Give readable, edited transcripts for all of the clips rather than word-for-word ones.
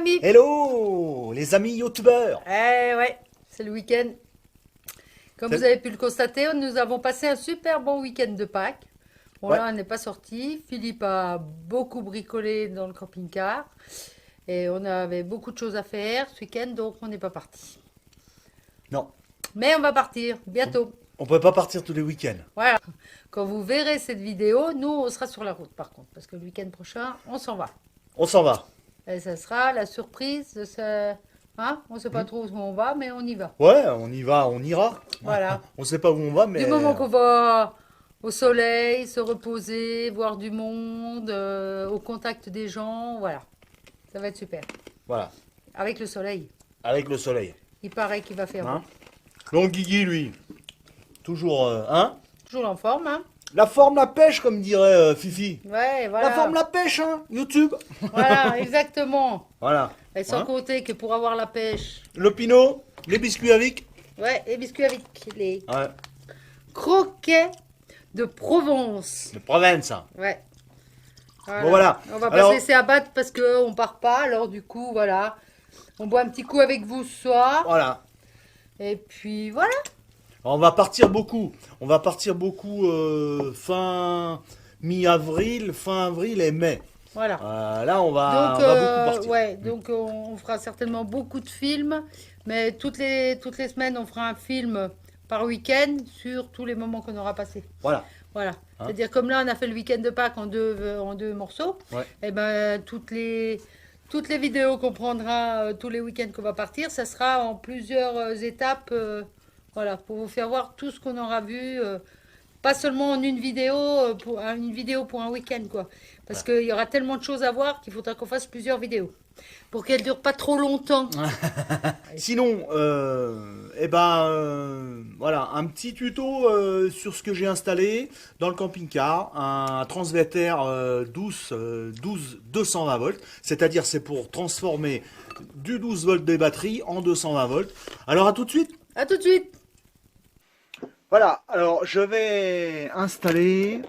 amis. Hello, les amis youtubeurs. Ouais, c'est le week-end. Comme vous avez pu le constater, nous avons passé un super bon week-end de Pâques. Bon, Ouais, là, on n'est pas sorti. Philippe a beaucoup bricolé dans le camping-car. Et on avait beaucoup de choses à faire ce week-end, donc on n'est pas parti. non, Mais on va partir bientôt. on peut pas partir tous les week-ends. Voilà. Quand vous verrez cette vidéo, nous, on sera sur la route par contre. Parce que le week-end prochain, on s'en va. On s'en va. Et ça sera la surprise de ce... Hein? On ne sait pas trop où on va, mais on y va. Ouais, on y va, on ira. Voilà. On sait pas où on va, mais Du moment qu'on va au soleil, se reposer, voir du monde, au contact des gens, voilà. Ça va être super. voilà, Avec le soleil. avec le soleil. Il paraît qu'il va faire Hein. beau. Donc Guigui, lui, toujours, hein. Toujours en forme, hein? La forme la pêche, comme dirait Fifi. Ouais, voilà. La forme la pêche, hein. YouTube. Voilà, exactement. Voilà. Et sans Hein. compter que pour avoir la pêche, Le pinot, les biscuits avec. ouais, et biscuits avec les Ouais. croquets de Provence. De Provence. Hein. Ouais. Bon, voilà. On va pas Alors- se laisser abattre parce qu'on part pas. Alors du coup, voilà. On boit un petit coup avec vous ce soir. Voilà. Et puis voilà. On va partir beaucoup. On va partir beaucoup fin mi-avril, fin avril et mai. Voilà. Là, on Donc, va beaucoup partir. ouais, donc on fera certainement beaucoup de films. Mais toutes les semaines, on fera un film par week-end sur tous les moments qu'on aura passés. Voilà. Voilà. Hein. C'est-à-dire comme là, on a fait le week-end de Pâques en deux morceaux. Ouais. Et ben toutes les vidéos qu'on prendra tous les week-ends qu'on va partir, ça sera en plusieurs étapes. Voilà, pour vous faire voir tout ce qu'on aura vu. Pas seulement en une vidéo, une vidéo pour un week-end, quoi. Parce qu'il y aura tellement de choses à voir qu'il faudra qu'on fasse plusieurs vidéos. Pour qu'elles ne durent pas trop longtemps. Sinon, voilà, un petit tuto sur ce que j'ai installé dans le camping-car, un transverter 12 220 volts, c'est-à-dire c'est pour transformer du 12 volts des batteries en 220 volts. Alors à tout de suite. À tout de suite. Voilà, alors je vais installer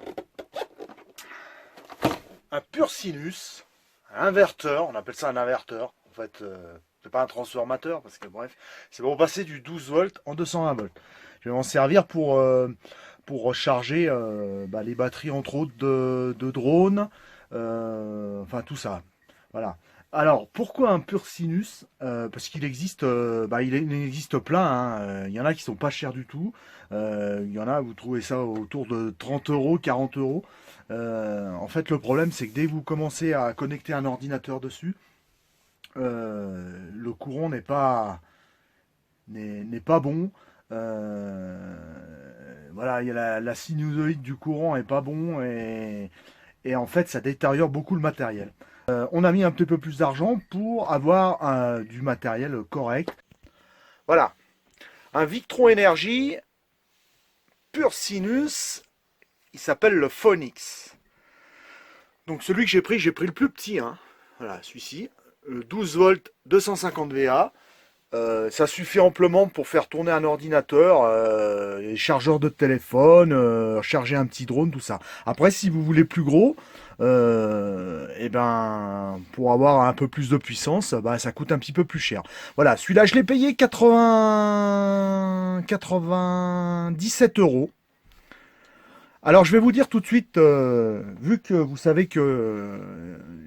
un pur sinus, un inverteur, on appelle ça un inverteur. En fait, c'est pas un transformateur parce que bref, c'est pour passer du 12 volts en 220 volts. Je vais m'en servir pour recharger les batteries entre autres de drones, enfin tout ça. Voilà. Alors, pourquoi un pur sinus? Parce qu'il existe, il existe plein. Hein. Il y en a qui sont pas chers du tout. Il y en a, vous trouvez ça autour de 30 euros, 40 euros. En fait, le problème, c'est que dès que vous commencez à connecter un ordinateur dessus, le courant n'est pas bon. Voilà, il y a la sinusoïde du courant est pas bon et en fait, ça détériore beaucoup le matériel. On a mis un petit peu plus d'argent pour avoir du matériel correct. Voilà, un Victron Energy pur sinus, il s'appelle le Phonix. Donc celui que j'ai pris le plus petit, hein. Voilà, celui-ci, 12 volts, 250 VA. Ça suffit amplement pour faire tourner un ordinateur, les chargeurs de téléphone, charger un petit drone, tout ça. Après, si vous voulez plus gros, pour avoir un peu plus de puissance, ça coûte un petit peu plus cher. Voilà, celui-là, je l'ai payé 97 euros. Alors, je vais vous dire tout de suite, vu que vous savez que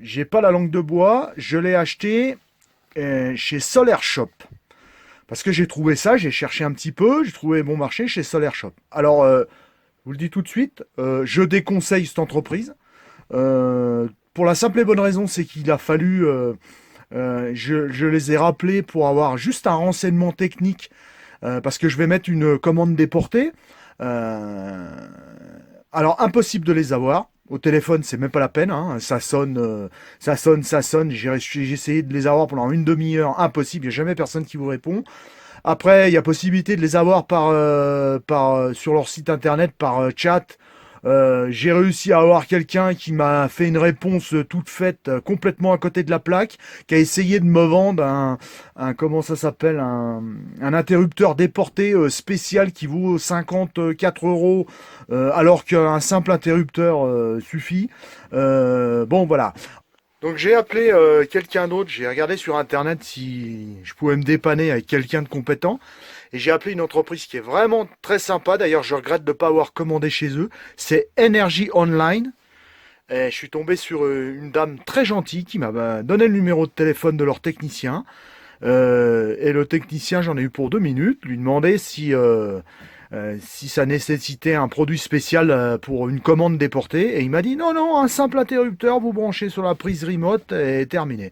j'ai pas la langue de bois, je l'ai acheté chez Solar Shop. Parce que j'ai trouvé ça, j'ai cherché un petit peu, j'ai trouvé bon marché chez Solar Shop. Alors, vous le dis tout de suite, je déconseille cette entreprise. Pour la simple et bonne raison, c'est qu'il a fallu, je les ai rappelés pour avoir juste un renseignement technique, parce que je vais mettre une commande déportée. Alors, impossible de les avoir. Au téléphone, c'est même pas la peine, hein. Ça sonne. J'ai essayé de les avoir pendant une demi-heure, impossible. Il n'y a jamais personne qui vous répond. Après, il y a possibilité de les avoir sur leur site internet par chat. J'ai réussi à avoir quelqu'un qui m'a fait une réponse toute faite, complètement à côté de la plaque, qui a essayé de me vendre comment ça s'appelle, un interrupteur déporté spécial qui vaut 54 euros, alors qu'un simple interrupteur suffit. Bon, voilà. Donc j'ai appelé quelqu'un d'autre, j'ai regardé sur internet si je pouvais me dépanner avec quelqu'un de compétent. Et j'ai appelé une entreprise qui est vraiment très sympa. D'ailleurs, je regrette de ne pas avoir commandé chez eux. C'est Energy Online. Et je suis tombé sur une dame très gentille qui m'a donné le numéro de téléphone de leur technicien. Et le technicien, j'en ai eu pour 2 minutes, lui demander si ça nécessitait un produit spécial pour une commande déportée. Et il m'a dit non, non, un simple interrupteur, vous branchez sur la prise remote et terminé.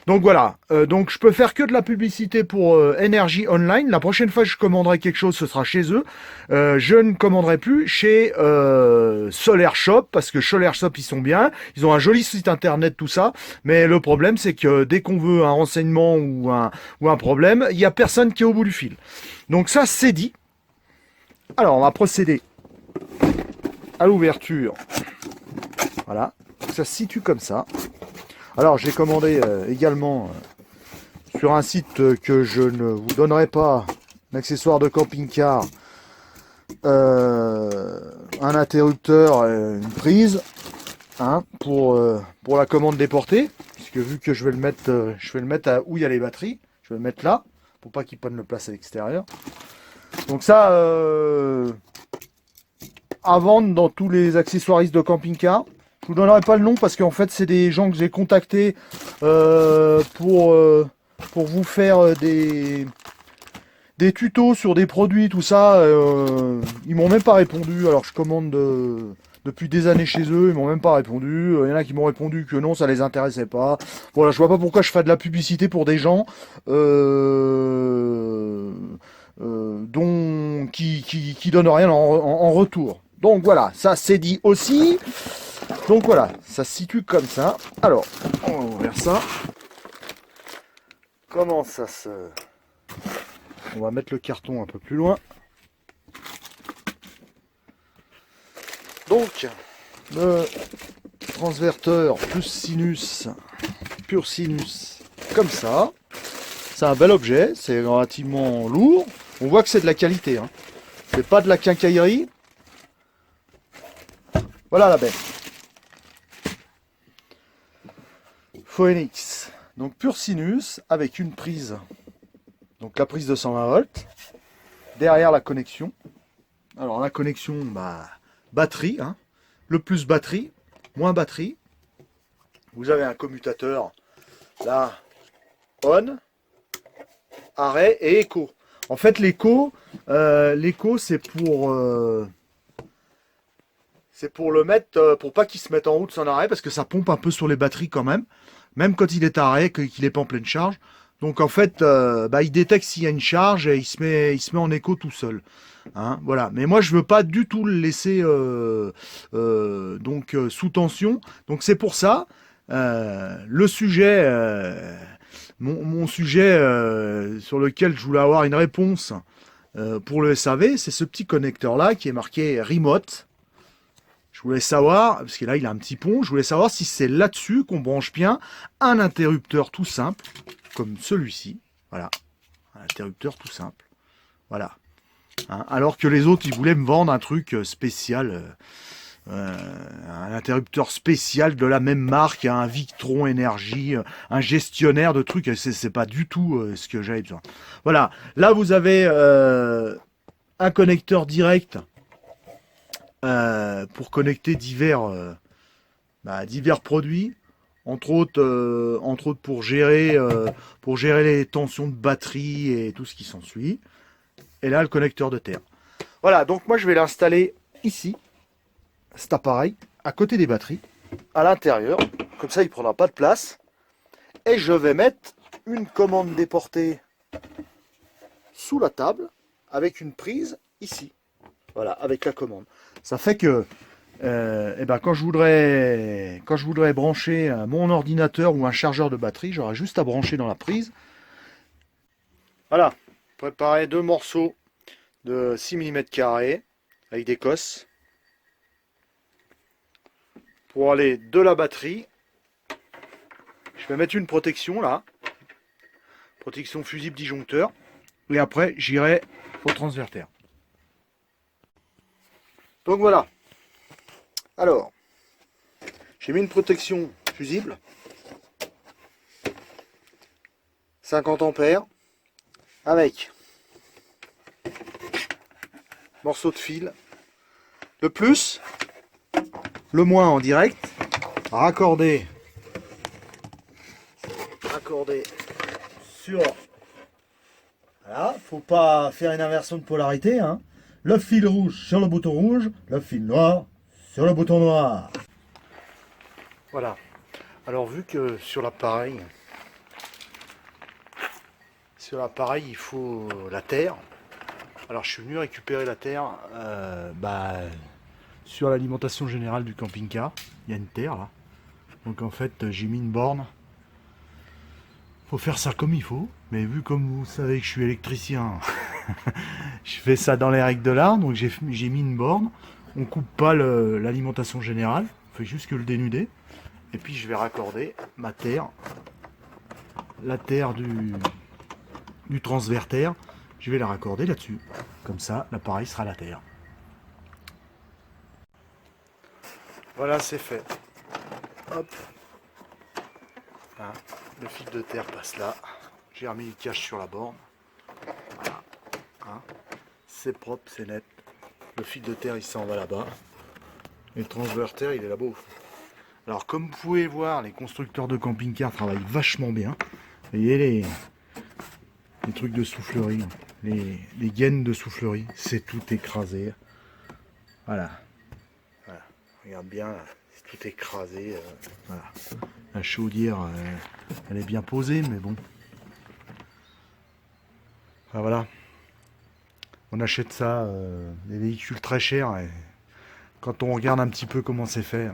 Donc voilà, donc je peux faire que de la publicité pour Energy Online. La prochaine fois que je commanderai quelque chose, ce sera chez eux. Je ne commanderai plus chez Solar Shop, parce que Solar Shop, ils sont bien. Ils ont un joli site internet, tout ça. Mais le problème, c'est que dès qu'on veut un renseignement ou un problème, il n'y a personne qui est au bout du fil. Donc ça, c'est dit. Alors, on va procéder à l'ouverture. Voilà, ça se situe comme ça. Alors, j'ai commandé également sur un site que je ne vous donnerai pas, un accessoire de camping-car, un interrupteur, une prise, hein, pour la commande déportée, puisque vu que je vais le mettre à où il y a les batteries, je vais le mettre là, pour pas qu'il prenne le place à l'extérieur. Donc ça, à vendre dans tous les accessoiristes de camping-car. Je vous donnerai pas le nom parce qu'en fait c'est des gens que j'ai contactés pour vous faire des tutos sur des produits, tout ça. Ils m'ont même pas répondu. Alors je commande depuis des années chez eux, ils m'ont même pas répondu. Il y en a qui m'ont répondu que non, ça les intéressait pas. Voilà, je vois pas pourquoi je fais de la publicité pour des gens qui donnent rien en retour. Donc voilà, ça c'est dit aussi. Donc voilà, ça se situe comme ça. Alors, on va ouvrir ça. Comment ça se... On va mettre le carton un peu plus loin. Donc, le transverteur plus sinus, pur sinus, comme ça. C'est un bel objet, c'est relativement lourd. On voit que c'est de la qualité, hein. C'est pas de la quincaillerie. Voilà la bête. Phoenix, donc pur sinus avec une prise, donc la prise de 120 volts, derrière la connexion. Alors la connexion, batterie, hein. Le plus batterie, moins batterie. Vous avez un commutateur, là, on, arrêt et écho. En fait l'écho c'est pour le mettre, pour pas qu'il se mette en route son arrêt, parce que ça pompe un peu sur les batteries quand même quand il est à arrêt, qu'il n'est pas en pleine charge. Donc en fait, il détecte s'il y a une charge et il se met en écho tout seul. Hein, voilà. Mais moi je veux pas du tout le laisser sous tension. Donc c'est pour ça le sujet, mon sujet sur lequel je voulais avoir une réponse pour le SAV, c'est ce petit connecteur là qui est marqué remote. Je voulais savoir, parce que là il a un petit pont, je voulais savoir si c'est là-dessus qu'on branche bien un interrupteur tout simple, comme celui-ci. Voilà, un interrupteur tout simple. Voilà. Hein, alors que les autres, ils voulaient me vendre un truc spécial, un interrupteur spécial de la même marque, un Victron Energy, un gestionnaire de trucs, c'est pas du tout ce que j'avais besoin. Voilà, là vous avez un connecteur direct pour connecter divers produits, entre autres pour gérer les tensions de batterie et tout ce qui s'ensuit. Et là, le connecteur de terre. Voilà, donc moi je vais l'installer ici, cet appareil, à côté des batteries, à l'intérieur, comme ça il ne prendra pas de place. Et je vais mettre une commande déportée sous la table, avec une prise ici. Voilà, avec la commande. Ça fait que quand je voudrais brancher mon ordinateur ou un chargeur de batterie, j'aurai juste à brancher dans la prise. Voilà, préparer 2 morceaux de 6 mm² avec des cosses pour aller de la batterie. Je vais mettre une protection là, protection fusible disjoncteur, et après j'irai au transverteur. Donc voilà. Alors, j'ai mis une protection fusible. 50 ampères avec morceau de fil, le plus, le moins en direct, raccordé sur, voilà, faut pas faire une inversion de polarité, hein. Le fil rouge sur le bouton rouge, le fil noir sur le bouton noir. Voilà. Alors vu que sur l'appareil il faut la terre, alors je suis venu récupérer la terre sur l'alimentation générale du camping-car. Il y a une terre là, donc en fait j'ai mis une borne. Faut faire ça comme il faut, mais vu comme vous savez que je suis électricien, je fais ça dans les règles de l'art, donc j'ai mis une borne. On coupe pas l'alimentation générale, on fait juste que le dénuder. Et puis je vais raccorder ma terre, la terre du transverter, je vais la raccorder là-dessus. Comme ça, l'appareil sera la terre. Voilà, c'est fait. Hop. Hein, le fil de terre passe là. J'ai remis le cache sur la borne. Voilà. Hein, c'est propre, c'est net. Le fil de terre, il s'en va là-bas. Et le transverter, il est là-bas au fond. Alors comme vous pouvez voir, les constructeurs de camping-car travaillent vachement bien. Vous voyez les trucs de soufflerie, les gaines de soufflerie, c'est tout écrasé. Voilà. Voilà. Regarde bien, là, c'est tout écrasé. Voilà. La chaudière, elle est bien posée, mais bon. Enfin, voilà. On achète ça, des véhicules très chers. Et quand on regarde un petit peu comment c'est fait,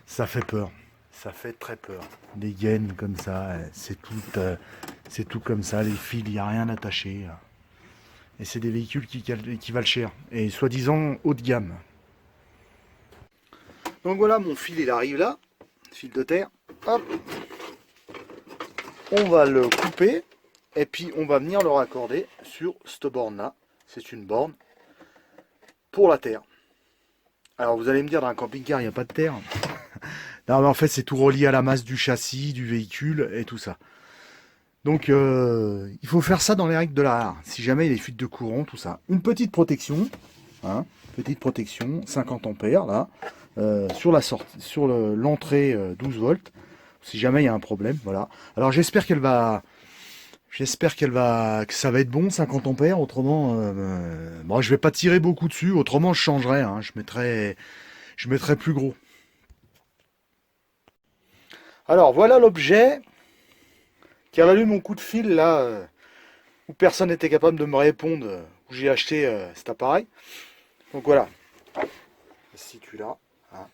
ça fait peur. Ça fait très peur. Des gaines comme ça, c'est tout comme ça. Les fils, il n'y a rien attaché. Et c'est des véhicules qui valent cher. Et soi-disant haut de gamme. Donc voilà, mon fil, il arrive là. Fil de terre. Hop. On va le couper. Et puis on va venir le raccorder sur cette borne là. C'est une borne pour la terre. Alors vous allez me dire, dans un camping-car, il n'y a pas de terre. Non, mais en fait, c'est tout relié à la masse du châssis, du véhicule et tout ça. Donc, il faut faire ça dans les règles de l'art. Si jamais il y a des fuites de courant, tout ça. Une petite protection, hein, 50 ampères, là, sur la sortie, sur l'entrée 12 volts. Si jamais il y a un problème, voilà. Alors, j'espère que ça va être bon, 50 ampères. Autrement, bon, je vais pas tirer beaucoup dessus. Autrement, je changerai. Hein, je mettrai plus gros. Alors voilà l'objet qui a valu mon coup de fil là, où personne n'était capable de me répondre, où j'ai acheté cet appareil. Donc voilà, il se situe là. Hein.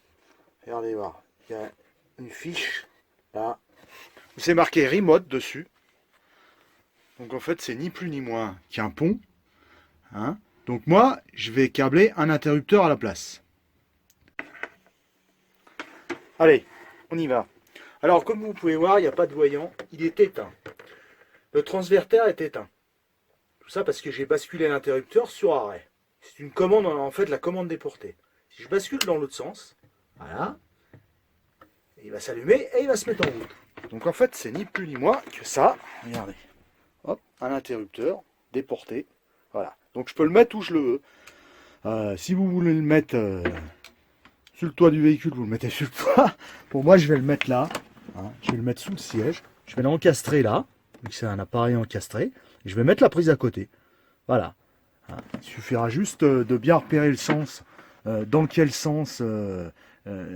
Regardez voir, il y a une fiche là, où c'est marqué remote dessus. Donc en fait c'est ni plus ni moins qu'un pont. Hein. Donc moi je vais câbler un interrupteur à la place. Allez, on y va. Alors, comme vous pouvez voir, il n'y a pas de voyant, il est éteint. Le transverter est éteint. Tout ça parce que j'ai basculé l'interrupteur sur arrêt. C'est une commande, en fait, la commande déportée. Si je bascule dans l'autre sens, voilà, il va s'allumer et il va se mettre en route. Donc, en fait, c'est ni plus ni moins que ça. Regardez. Hop, un interrupteur déporté. Voilà. Donc, je peux le mettre où je le veux. Si vous voulez le mettre sur le toit du véhicule, vous le mettez sur le toit. Pour moi, je vais le mettre là. Hein, je vais le mettre sous le siège. Je vais l'encastrer là. Vu que c'est un appareil encastré. Et je vais mettre la prise à côté. Voilà. Hein, il suffira juste de bien repérer le sens. Dans quel sens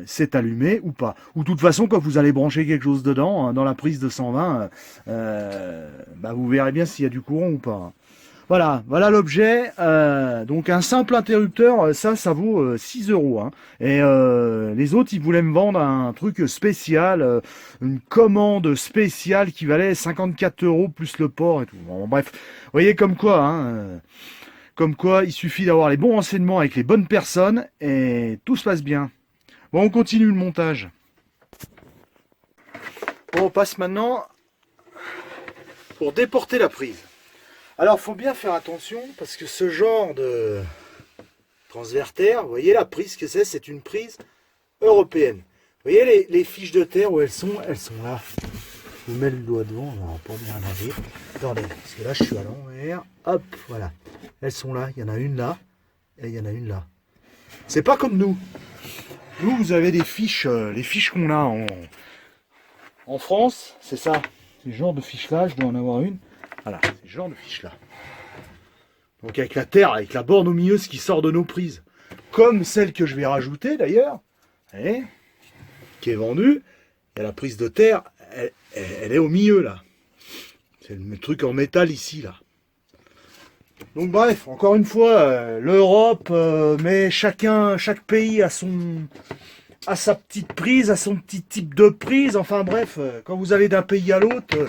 c'est allumé ou pas. Ou de toute façon, quand vous allez brancher quelque chose dedans, hein, dans la prise de 120, vous verrez bien s'il y a du courant ou pas. Hein. Voilà, voilà l'objet. Donc un simple interrupteur, ça vaut 6 €. Hein. Et les autres, ils voulaient me vendre un truc spécial, une commande spéciale qui valait 54 € plus le port et tout. Bon, bref, vous voyez comme quoi, hein, comme quoi il suffit d'avoir les bons renseignements avec les bonnes personnes et tout se passe bien. Bon, on continue le montage. Bon, on passe maintenant pour déporter la prise. Alors, il faut bien faire attention parce que ce genre de transverter, vous voyez la prise que c'est une prise européenne. Vous voyez les fiches de terre où elles sont là. Je vous mets le doigt devant, alors, pour bien regarder. Attendez, parce que là je suis à l'envers. Hop, voilà. Elles sont là, il y en a une là, et il y en a une là. C'est pas comme nous. Nous, vous avez des fiches, les fiches qu'on a en France, c'est ça. C'est ce genre de fiche là, je dois en avoir une. Voilà, c'est ce genre de fiche là. Donc avec la terre, avec la borne au milieu, ce qui sort de nos prises. Comme celle que je vais rajouter d'ailleurs, qui est vendue. Il y a la prise de terre, elle est au milieu là. C'est le truc en métal ici là. Donc bref, encore une fois, l'Europe, mais chaque pays a sa petite prise, a son petit type de prise. Enfin bref, quand vous allez d'un pays à l'autre,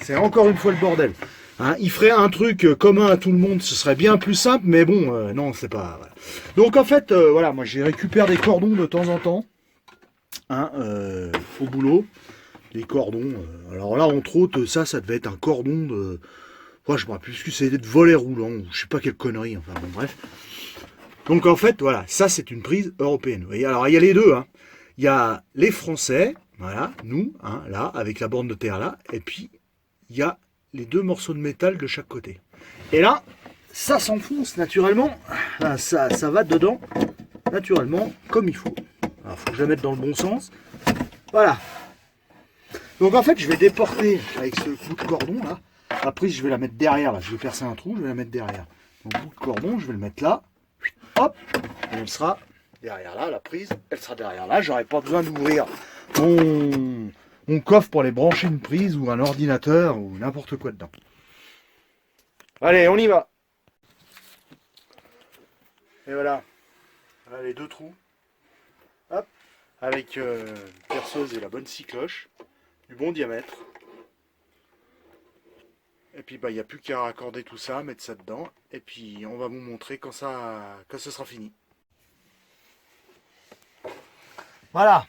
c'est encore une fois le bordel. Hein, il ferait un truc commun à tout le monde, ce serait bien plus simple, mais bon, non, c'est pas... Voilà. Donc en fait, voilà, moi j'ai récupéré des cordons de temps en temps, hein, au boulot, des cordons. Alors là, entre autres, ça devait être un cordon de... Moi, je me rappelle plus que c'était de volet roulant, ou je sais pas quelle connerie, enfin bon, bref. Donc en fait, voilà, ça c'est une prise européenne. Vous voyez, alors il y a les deux, hein. Il y a les Français, voilà, nous, hein, là, avec la borne de terre là, et puis il y a les deux morceaux de métal de chaque côté. Et là, ça s'enfonce naturellement, là, ça va dedans, naturellement, comme il faut. Alors, faut que je la mette dans le bon sens. Voilà. Donc en fait, je vais déporter avec ce bout de cordon là. La prise, je vais la mettre derrière là. Je vais percer un trou, je vais la mettre derrière. Donc bout de cordon, je vais le mettre là. Hop, et elle sera derrière là. La prise, elle sera derrière là. J'aurai pas besoin d'ouvrir mon coffre pour aller brancher une prise ou un ordinateur ou n'importe quoi dedans. Allez, on y va. Et voilà. Voilà les deux trous. Hop, avec perceuse et la bonne scie cloche, du bon diamètre. Et puis bah il n'y a plus qu'à raccorder tout ça, mettre ça dedans, et puis on va vous montrer quand ce sera fini. Voilà,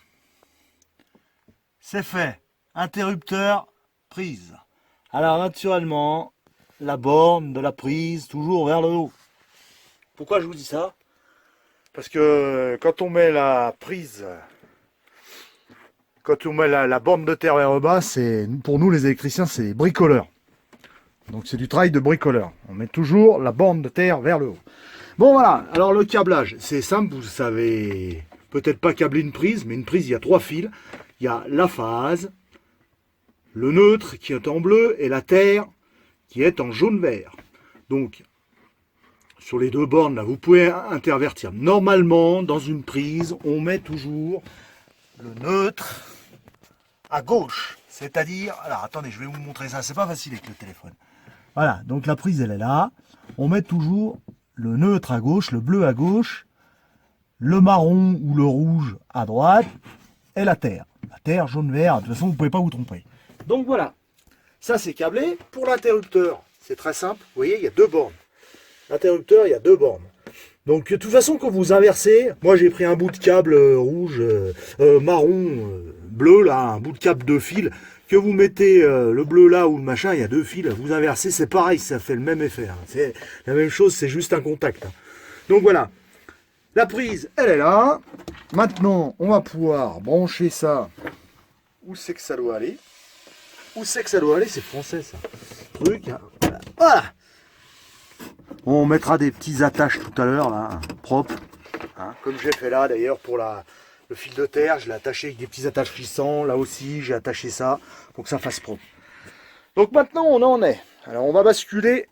c'est fait. Interrupteur, prise. Alors naturellement, la borne de la prise toujours vers le haut. Pourquoi je vous dis ça? Parce que quand on met la prise, quand on met la borne de terre vers le bas, c'est pour nous les électriciens, c'est bricoleur. Donc c'est du travail de bricoleur. On met toujours la borne de terre vers le haut. Bon voilà, alors le câblage, c'est simple, vous savez peut-être pas câbler une prise, mais une prise, il y a 3 fils. Il y a la phase, le neutre qui est en bleu et la terre qui est en jaune-vert. Donc sur les deux bornes, là, vous pouvez intervertir. Normalement, dans une prise, on met toujours le neutre à gauche. C'est-à-dire, alors attendez, je vais vous montrer ça, c'est pas facile avec le téléphone. Voilà, donc la prise elle est là. On met toujours le neutre à gauche, le bleu à gauche, le marron ou le rouge à droite et la terre. La terre jaune-vert, de toute façon vous ne pouvez pas vous tromper. Donc voilà, ça c'est câblé. Pour l'interrupteur, c'est très simple. Vous voyez, il y a 2 bornes. L'interrupteur, il y a 2 bornes. Donc de toute façon, quand vous inversez, moi j'ai pris un bout de câble rouge, marron, bleu, là, un bout de câble de fil, que vous mettez le bleu là ou le machin, il y a 2 fils, vous inversez, c'est pareil, ça fait le même effet. Hein. C'est la même chose, c'est juste un contact. Hein. Donc voilà, la prise, elle est là. Maintenant, on va pouvoir brancher ça. Où c'est que ça doit aller? Où c'est que ça doit aller? C'est français ça. Truc, hein. Voilà. Voilà. On mettra des petits attaches tout à l'heure, là, propres. Hein, comme j'ai fait là d'ailleurs pour le fil de terre, je l'ai attaché avec des petits attaches glissants. Là aussi, j'ai attaché ça pour que ça fasse propre. Donc maintenant, on en est. Alors, on va basculer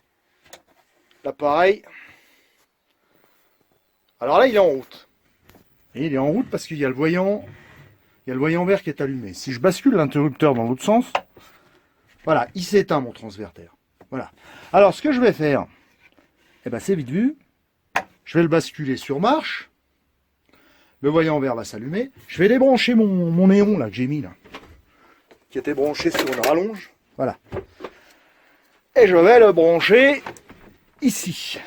l'appareil. Alors là, il est en route. Et il est en route parce qu'il y a le voyant, vert qui est allumé. Si je bascule l'interrupteur dans l'autre sens, voilà, il s'éteint mon transverteur. Voilà. Alors, ce que je vais faire, eh ben, c'est vite vu. Je vais le basculer sur marche. Le voyant vert va s'allumer. Je vais débrancher mon néon là que j'ai mis là, qui était branché sur une rallonge. Voilà. Et je vais le brancher ici.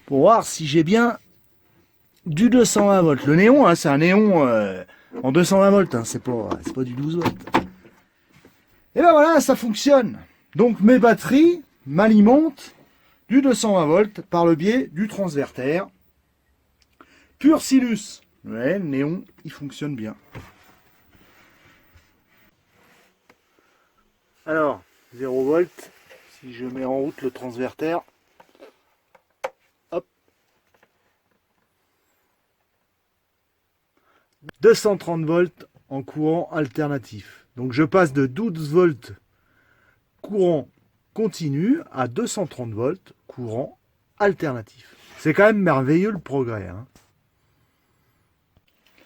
Pour voir si j'ai bien du 220 volts. Le néon, hein, c'est un néon en 220 volts. Hein, c'est pas du 12 volts. Et ben voilà, ça fonctionne. Donc mes batteries m'alimentent du 220 volts par le biais du transverteur. Pur sinus. Ouais, le néon, il fonctionne bien. Alors, 0 volts, si je mets en route le transverter, hop, 230 volts en courant alternatif. Donc je passe de 12 volts courant continu à 230 volts courant alternatif. C'est quand même merveilleux le progrès, hein.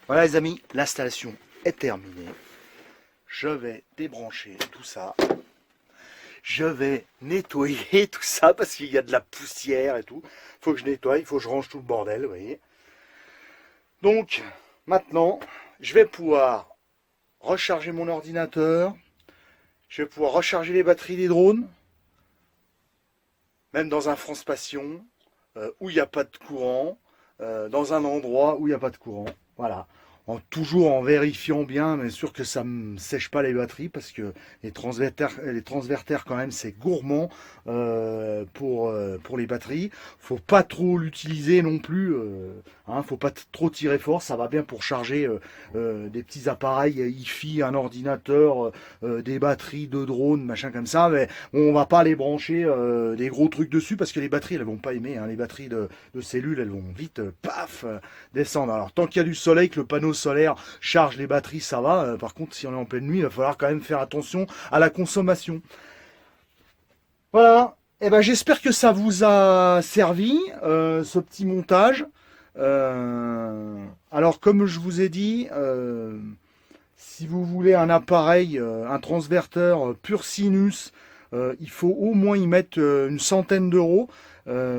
Voilà les amis, l'installation est terminée. Je vais débrancher tout ça. Je vais nettoyer tout ça parce qu'il y a de la poussière et tout. Il faut que je nettoie, il faut que je range tout le bordel, vous voyez. Donc, maintenant, je vais pouvoir recharger mon ordinateur. Je vais pouvoir recharger les batteries des drones. Même dans un France Passion, où il n'y a pas de courant. Dans un endroit où il n'y a pas de courant. Voilà. Toujours en vérifiant bien, mais sûr que ça ne me sèche pas les batteries, parce que les transverters quand même, c'est gourmand pour les batteries. Faut pas trop l'utiliser non plus, faut pas trop tirer fort, ça va bien pour charger des petits appareils hi-fi, un ordinateur, des batteries de drone, machin comme ça, mais on va pas les brancher des gros trucs dessus, parce que les batteries, elles vont pas aimer, les batteries de cellules, elles vont vite, paf, descendre. Alors tant qu'il y a du soleil, que le panneau solaire charge les batteries, ça va. Par contre, si on est en pleine nuit, il va falloir quand même faire attention à la consommation. Voilà. Et ben, j'espère que ça vous a servi, ce petit montage. Alors, comme je vous ai dit, si vous voulez un appareil, un transverteur pur sinus, il faut au moins y mettre une centaine d'euros.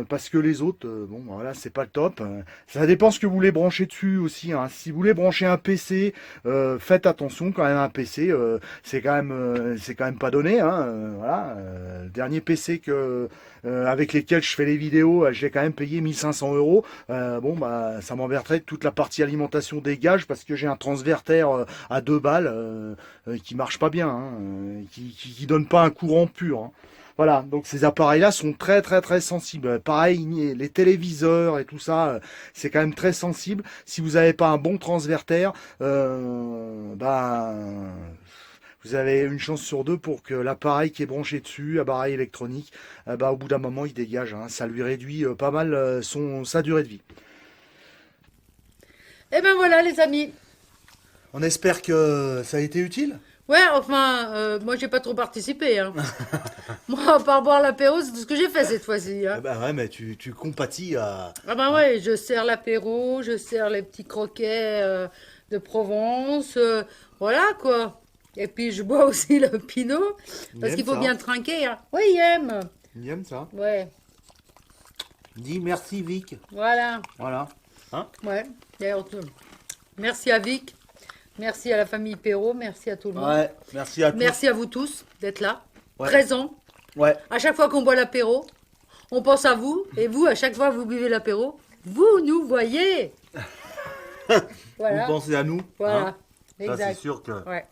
Parce que les autres, bon voilà, c'est pas le top. Ça dépend ce que vous voulez brancher dessus aussi, hein. Si vous voulez brancher un PC, faites attention quand même. Un PC, c'est quand même pas donné, hein. Voilà, le dernier PC avec lesquels je fais les vidéos, j'ai quand même payé 1500 euros. Bon bah, ça m'emmerderait que toute la partie alimentation dégage, parce que j'ai un transverter à 2 balles qui marche pas bien, hein, qui donne pas un courant pur, hein. Voilà, donc ces appareils-là sont très très très sensibles. Pareil, les téléviseurs et tout ça, c'est quand même très sensible. Si vous n'avez pas un bon transverter, vous avez une chance sur deux pour que l'appareil qui est branché dessus, appareil électronique, au bout d'un moment, il dégage, hein. Ça lui réduit pas mal sa durée de vie. Et ben voilà les amis. On espère que ça a été utile. Ouais, enfin, moi j'ai pas trop participé, hein. Moi, à part boire l'apéro, c'est tout ce que j'ai fait cette fois-ci, hein. Bah ouais, mais tu compatis à... Ah ben ouais, je sers l'apéro, je sers les petits croquets de Provence, voilà quoi. Et puis je bois aussi le pinot, parce qu'il faut bien trinquer, hein. Oui, il aime. Il aime ça. Ouais, Dis merci Vic. voilà. Voilà. Hein? Ouais, d'ailleurs, merci à Vic, merci à la famille Perrault, merci à tout le monde. Ouais, merci à tous. Merci à vous tous d'être là, Ouais. présents. Ouais. À chaque fois qu'on boit l'apéro, on pense à vous. Et vous, à chaque fois que vous buvez l'apéro, vous nous voyez. Voilà. Vous pensez à nous. Voilà. Hein. Exact. Ça, c'est sûr que... Ouais.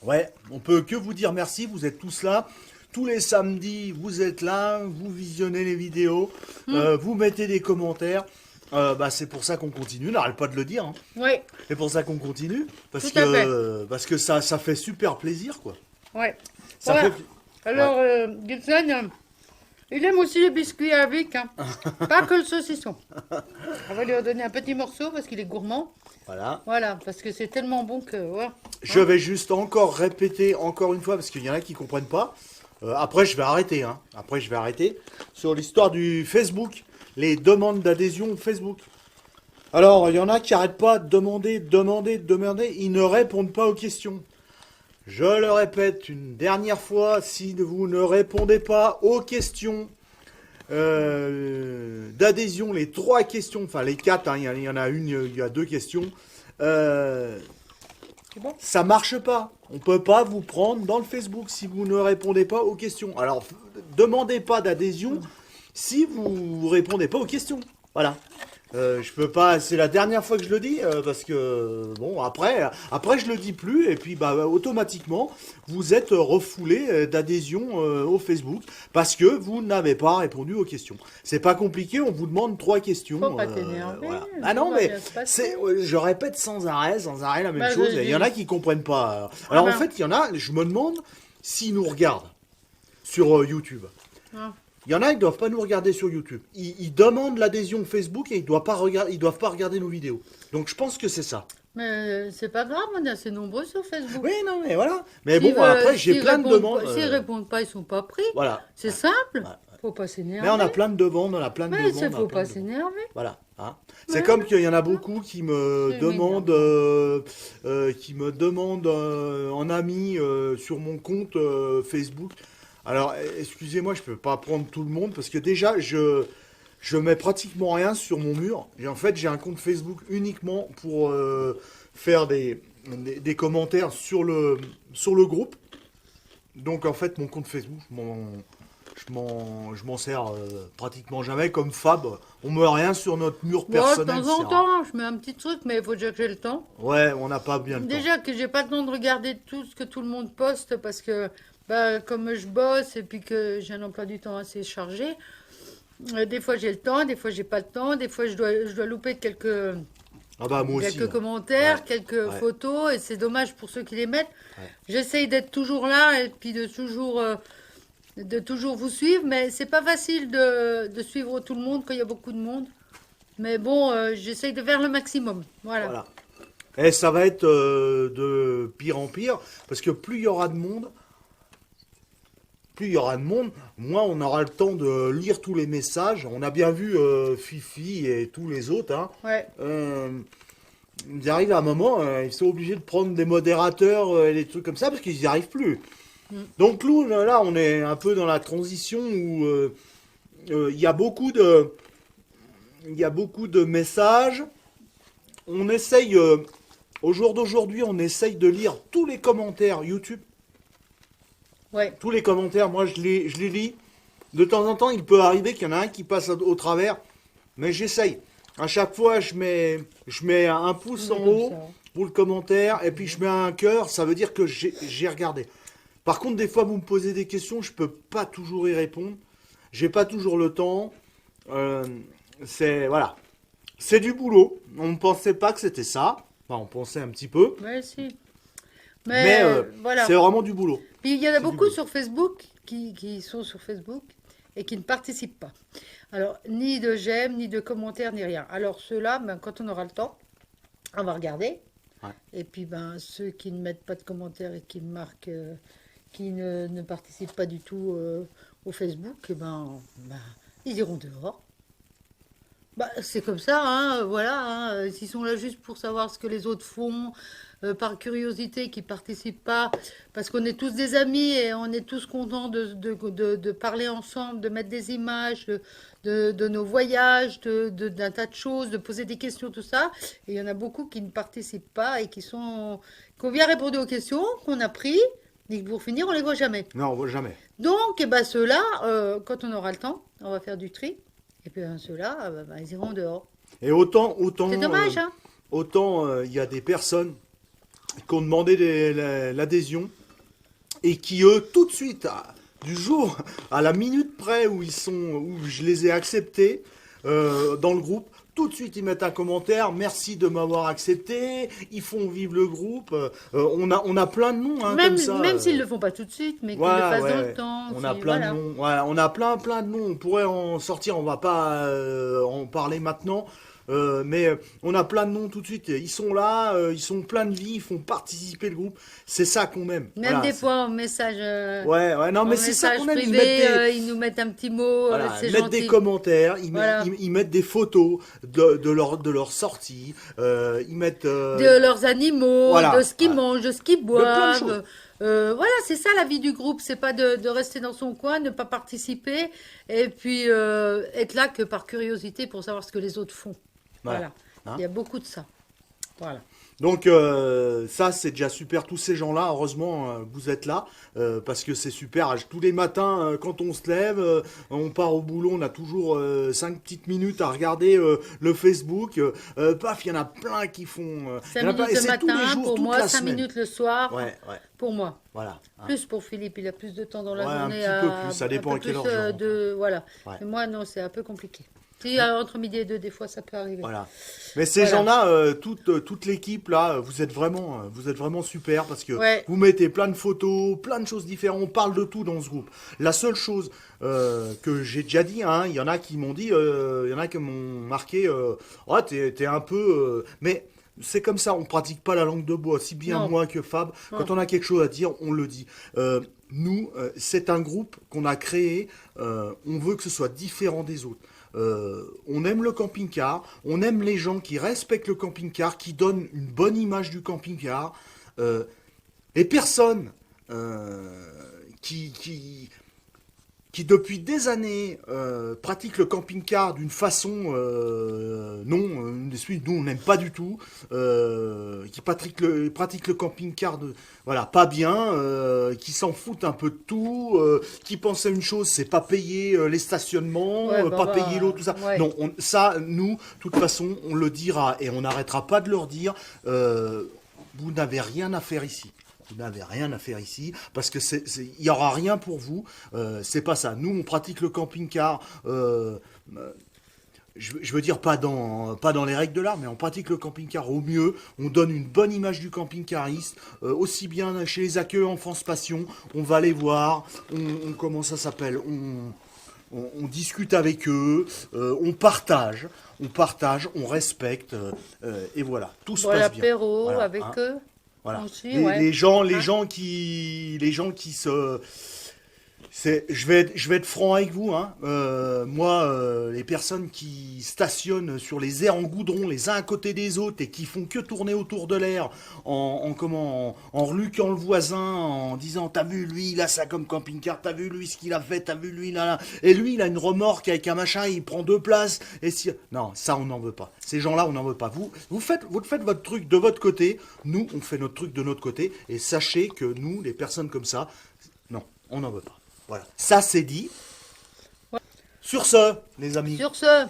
Ouais, on peut que vous dire merci. Vous êtes tous là. Tous les samedis, vous êtes là. Vous visionnez les vidéos. Vous mettez des commentaires. C'est pour ça qu'on continue. N'arrête pas de le dire, hein. Oui. C'est pour ça qu'on continue. Parce Tout à parce que ça fait super plaisir, quoi. Ouais. Ça Voilà. fait... Alors, Gibson, il aime aussi les biscuits avec, hein. Pas que le saucisson. On va lui redonner un petit morceau parce qu'il est gourmand. Voilà. Voilà, parce que c'est tellement bon que... Ouais. Je vais juste encore répéter encore une fois, parce qu'il y en a qui ne comprennent pas. Après, je vais arrêter, hein. Après, je vais arrêter. Sur l'histoire du Facebook, les demandes d'adhésion Facebook. Alors, il y en a qui n'arrêtent pas de demander. Ils ne répondent pas aux questions. Je le répète une dernière fois, si vous ne répondez pas aux questions d'adhésion, les 3 questions, enfin les 4, hein, il y en a une, il y a 2 questions, Bon. ça marche pas. On peut pas vous prendre dans le Facebook si vous ne répondez pas aux questions. Alors, demandez pas d'adhésion si vous répondez pas aux questions. Voilà. Je peux pas, c'est la dernière fois que je le dis, parce que bon, après je le dis plus, et puis bah automatiquement, vous êtes refoulé d'adhésion au Facebook parce que vous n'avez pas répondu aux questions. C'est pas compliqué, on vous demande 3 questions. Faut pas t'énerver. Voilà. tout Ah non, va mais bien se passer. c'est, je répète sans arrêt la même Bah, chose. Et il y en a qui comprennent pas. Ah Alors en ben. fait, il y en a, je me demande s'ils nous regardent sur YouTube. Ah. Il y en a, ils doivent pas nous regarder sur YouTube. Ils demandent l'adhésion Facebook et ils doivent pas regarder nos vidéos. Donc je pense que c'est ça. Mais c'est pas grave, on est assez nombreux sur Facebook. Oui, non, mais voilà. Mais S'ils bon, veulent- après, j'ai s'ils plein de répondent demandes. pas- S'ils répondent pas, ils sont pas pris. Voilà. C'est simple. Ouais. Faut pas s'énerver. Mais on a plein de demandes, on a plein de Mais demandes. c'est on a faut plein pas de demandes. s'énerver. Voilà. Hein. C'est comme qu'il y en a beaucoup qui me C'est demandent, en ami sur mon compte Facebook. Alors, excusez-moi, je peux pas prendre tout le monde parce que déjà, je mets pratiquement rien sur mon mur. Et en fait, j'ai un compte Facebook uniquement pour faire des commentaires sur le groupe. Donc, en fait, mon compte Facebook, je m'en sers pratiquement jamais. Comme Fab, on met rien sur notre mur Moi, de personnel. temps en c'est temps, je mets un petit truc, mais il faut déjà que j'ai le temps. Ouais, on n'a pas bien le temps. Déjà que j'ai pas le temps de regarder tout ce que tout le monde poste parce que bah, comme je bosse et puis que j'ai un emploi du temps assez chargé, des fois j'ai le temps, des fois j'ai pas le temps, des fois je dois louper quelques, Ah bah moi aussi. quelques hein. commentaires, Ouais, quelques ouais. photos et c'est dommage pour ceux qui les mettent. Ouais. J'essaye d'être toujours là et puis de toujours vous suivre, mais c'est pas facile de suivre tout le monde quand il y a beaucoup de monde. Mais bon, j'essaye de faire le maximum. Voilà. Voilà. Et ça va être de pire en pire, parce que plus il y aura de monde, moins on aura le temps de lire tous les messages. On a bien vu Fifi et tous les autres. Hein. Ouais. Ils arrivent à un moment, ils sont obligés de prendre des modérateurs et des trucs comme ça, parce qu'ils n'y arrivent plus. Donc nous, là, on est un peu dans la transition où il y a beaucoup de messages. On essaye, au jour d'aujourd'hui, on essaye de lire tous les commentaires YouTube. Ouais. Tous les commentaires, moi, je les lis. De temps en temps, il peut arriver qu'il y en a un qui passe au travers. Mais j'essaye. À chaque fois, je mets un pouce en Comme haut ça. pour le commentaire. Et puis, je mets un cœur. Ça veut dire que j'ai regardé. Par contre, des fois, vous me posez des questions. Je peux pas toujours y répondre. J'ai pas toujours le temps. Voilà. C'est du boulot. On ne pensait pas que c'était ça. Enfin, on pensait un petit peu. Ouais, si. Mais voilà. c'est vraiment du boulot. Puis il y en a c'est du beaucoup boulot. sur Facebook qui sont sur Facebook et qui ne participent pas. Alors, ni de j'aime, ni de commentaires, ni rien. Alors, ceux-là, ben, quand on aura le temps, on va regarder. Ouais. Et puis, ben, ceux qui ne mettent pas de commentaires et qui marquent, qui ne participent pas du tout au Facebook, eh ben, ils iront dehors. Bah, c'est comme ça, hein, voilà. Hein, s'ils sont là juste pour savoir ce que les autres font, par curiosité, qui participent pas, parce qu'on est tous des amis et on est tous contents de parler ensemble, de mettre des images de nos voyages, d'un tas de choses, de poser des questions, tout ça. Et il y en a beaucoup qui ne participent pas et qu'on vient répondre aux questions, qu'on a pris, et que pour finir, on les voit jamais. Non, on voit jamais. Donc, eh ben, ceux-là, quand on aura le temps, on va faire du tri. Et puis ceux-là, ils iront dehors. Et autant, C'est dommage, hein? autant il y a des personnes qui ont demandé l'adhésion et qui eux tout de suite, du jour à la minute près où je les ai acceptés dans le groupe, tout de suite ils mettent un commentaire, merci de m'avoir accepté, ils font vivre le groupe. On a plein de noms hein, Même, comme ça. même s'ils ne le font pas tout de suite, mais qu'ils le fassent dans le temps. On a qui- plein voilà. de noms. Ouais, on a plein de noms. On pourrait en sortir. On va pas en parler maintenant. Mais on a plein de noms tout de suite. Ils sont là. Ils sont pleins de vie. Ils font participer le groupe. C'est ça qu'on aime. Même Voilà, des c'est- fois en message, Ouais. Non, mais c'est ça qu'on aime. Ils privé, mettent ils nous mettent un petit mot, voilà, c'est ils mettent des gentil. commentaires. Voilà. Ils mettent des photos de leur sortie. Ils mettent. De leurs animaux, voilà, de ce qu'ils voilà. mangent, de ce qu'ils plein de boivent. choses. Voilà, c'est ça la vie du groupe. C'est pas de rester dans son coin, ne pas participer, et puis être là que par curiosité pour savoir ce que les autres font. Voilà. Hein. Il y a beaucoup de ça. Voilà. Donc ça c'est déjà super, tous ces gens-là, heureusement vous êtes là, parce que c'est super. Tous les matins quand on se lève, on part au boulot, on a toujours 5 petites minutes à regarder le Facebook. Paf, il y en a plein qui font... 5 il y en a plein, minutes et le c'est tous les matin, jours, pour toute moi, la 5 semaine. minutes le soir, Ouais, ouais, pour moi. voilà. Hein. Plus pour Philippe, il a plus de temps dans la Ouais, un journée. petit peu plus, ça dépend un à peu quelle plus, heure je rentre. voilà. Ouais. Mais moi, non, c'est un peu compliqué. Si, entre midi et deux, des fois, ça peut arriver. Voilà. Mais ces Voilà. gens-là, toute l'équipe là, vous êtes vraiment super parce que Ouais. vous mettez plein de photos, plein de choses différentes. On parle de tout dans ce groupe. La seule chose que j'ai déjà dit, hein, il y en a qui m'ont dit, il y en a qui m'ont marqué, oh, t'es un peu, mais c'est comme ça. On pratique pas la langue de bois, si bien Non. moi que Fab. Non. Quand on a quelque chose à dire, on le dit. Nous, c'est un groupe qu'on a créé. On veut que ce soit différent des autres. On aime le camping-car, on aime les gens qui respectent le camping-car, qui donnent une bonne image du camping-car. Et personne qui depuis des années pratique le camping-car d'une façon nous on n'aime pas du tout, qui pratique le camping-car voilà, pas bien, qui s'en foutent un peu de tout, qui pensent à une chose, c'est pas payer les stationnements, Ouais, pas payer l'eau, tout ça. ouais. Non, ça, nous, de toute façon, on le dira et on n'arrêtera pas de leur dire, vous n'avez rien à faire ici. Vous n'avez rien à faire ici parce que il y aura rien pour vous. C'est pas ça. Nous, on pratique le camping-car. Je veux dire pas dans les règles de l'art, mais on pratique le camping-car au mieux. On donne une bonne image du camping-cariste, aussi bien chez les accueils Enfance Passion. On va les voir. Comment ça s'appelle on discute avec eux, on partage, on respecte, et voilà, tout se Boire passe bien. l'apéro Voilà, avec hein. eux. Voilà. Aussi, Les, ouais. les gens, les Hein. gens qui se, je vais être franc avec vous, hein. Moi, les personnes qui stationnent sur les aires en goudron, les uns à côté des autres, et qui font que tourner autour de l'air, en reluquant le voisin, en disant, t'as vu lui, il a ça comme camping-car, t'as vu lui ce qu'il a fait, t'as vu lui là, et lui il a une remorque avec un machin, il prend 2 places, et si, non, ça on n'en veut pas. Ces gens-là, on n'en veut pas. Vous faites votre truc de votre côté, nous on fait notre truc de notre côté, et sachez que nous, les personnes comme ça, non, on n'en veut pas. Voilà, ça c'est dit. Ouais. Sur ce, les amis. Sur ce,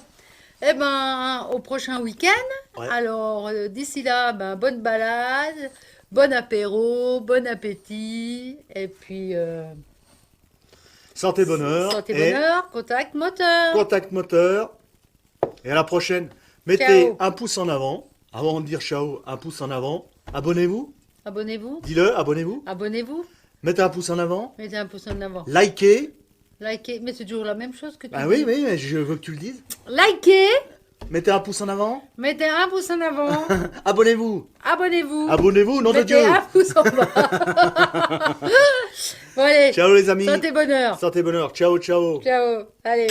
eh ben, au prochain week-end. Ouais. Alors, d'ici là, ben, bonne balade, bon apéro, bon appétit. Et puis, Santé bonheur. santé et bonheur, contact moteur. contact moteur. Et à la prochaine. Mettez Ciao. un pouce en avant. Avant de dire ciao, un pouce en avant. Abonnez-vous. Abonnez-vous. Dis-le, abonnez-vous. Abonnez-vous. Mettez un pouce en avant. Mettez un pouce en avant. Likez. Likez. Mais c'est toujours la même chose que tu Ah dis. oui, mais je veux que tu le dises. Likez. Mettez un pouce en avant. Mettez un pouce en avant. Abonnez-vous. Abonnez-vous. Abonnez-vous, nom de Mettez Dieu. un pouce en bas. Bon, allez. Ciao les amis. Santé bonheur. Santé bonheur. Ciao, ciao. Ciao. Allez.